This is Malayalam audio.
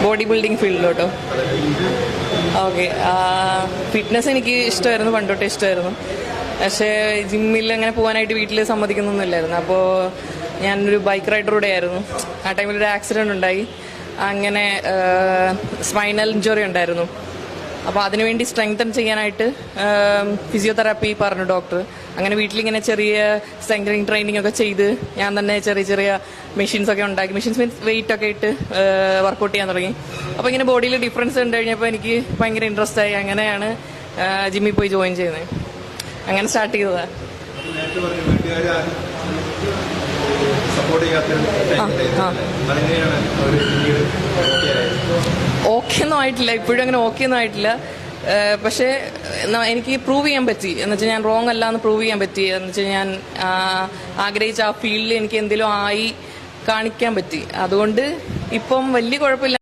ബോഡി ബിൽഡിംഗ് ഫീൽഡിലോട്ടോ? ഓക്കെ. ഫിറ്റ്നസ് എനിക്ക് ഇഷ്ടമായിരുന്നു, പണ്ടോട്ടേ ഇഷ്ടമായിരുന്നു. പക്ഷേ ജിമ്മിൽ അങ്ങനെ പോകാനായിട്ട് വീട്ടിൽ സമ്മതിക്കുന്നൊന്നുമില്ലായിരുന്നു. അപ്പോൾ ഞാനൊരു ബൈക്ക് റൈഡറൂടെ ആയിരുന്നു. ആ ടൈമിൽ ഒരു ആക്സിഡൻറ്റ് ഉണ്ടായി. അങ്ങനെ സ്പൈനൽ ഇഞ്ചുറി ഉണ്ടായിരുന്നു. അപ്പോൾ അതിനുവേണ്ടി സ്ട്രെങ്തൻ ചെയ്യാനായിട്ട് ഫിസിയോതെറാപ്പി പറഞ്ഞു ഡോക്ടർ. അങ്ങനെ വീട്ടിലിങ്ങനെ ചെറിയ സ്ട്രെങ്തനിങ് ട്രെയിനിങ് ഒക്കെ ചെയ്ത് ഞാൻ തന്നെ ചെറിയ ചെറിയ മെഷീൻസ് ഒക്കെ ഉണ്ടാക്കി. മെഷീൻസ് മീൻസ് വെയിറ്റ് ഒക്കെ ഇട്ട് വർക്കൗട്ട് ചെയ്യാൻ തുടങ്ങി. അപ്പോൾ ഇങ്ങനെ ബോഡിയിൽ ഡിഫറൻസ് ഉണ്ട് കഴിഞ്ഞപ്പോൾ എനിക്ക് ഭയങ്കര ഇൻട്രസ്റ്റ് ആയി. അങ്ങനെയാണ് ജിമ്മിൽ പോയി ജോയിൻ ചെയ്യുന്നത്. അങ്ങനെ സ്റ്റാർട്ട് ചെയ്തതാണ്. ഓക്കെ ഒന്നും ആയിട്ടില്ല, ഇപ്പോഴും അങ്ങനെ ഓക്കെ ഒന്നും ആയിട്ടില്ല. പക്ഷേ എനിക്ക് പ്രൂവ് ചെയ്യാൻ പറ്റി. എന്ന് വെച്ചാൽ ഞാൻ റോങ് അല്ല എന്ന് പ്രൂവ് ചെയ്യാൻ പറ്റി. എന്ന് വെച്ചാൽ ഞാൻ ആഗ്രഹിച്ച ആ ഫീൽഡിൽ എനിക്ക് എന്തെങ്കിലും ആയി കാണിക്കാൻ പറ്റി. അതുകൊണ്ട് ഇപ്പം വലിയ കുഴപ്പമില്ല.